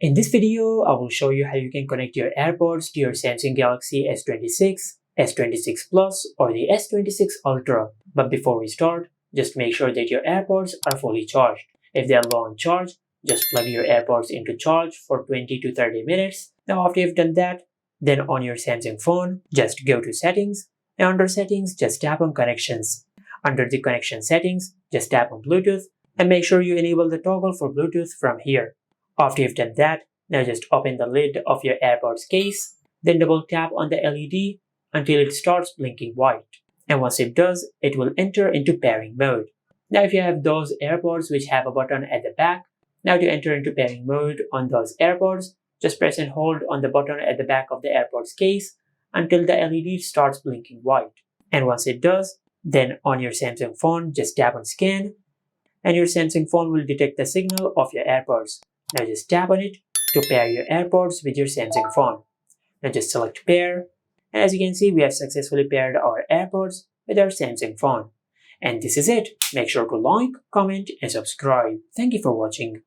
In this video, I will show you how you can connect your AirPods to your Samsung Galaxy S26, S26 Plus, or the S26 Ultra. But before we start, just make sure that your AirPods are fully charged. If they are low on charge, just plug your AirPods into charge for 20 to 30 minutes. Now after you've done that, then on your Samsung phone, just go to Settings, and under Settings, just tap on Connections. Under the Connection settings, just tap on Bluetooth, and make sure you enable the toggle for Bluetooth from here. After you've done that, now just open the lid of your AirPods case, then double tap on the LED until it starts blinking white. And once it does, it will enter into pairing mode. Now if you have those AirPods which have a button at the back, now to enter into pairing mode on those AirPods, just press and hold on the button at the back of the AirPods case until the LED starts blinking white. And once it does, then on your Samsung phone, just tap on Scan, and your Samsung phone will detect the signal of your AirPods. Now just tap on it to pair your AirPods with your Samsung phone. Now just select Pair, and as you can see, we have successfully paired our AirPods with our Samsung phone. And this is it. Make sure to like, comment, and subscribe. Thank you for watching.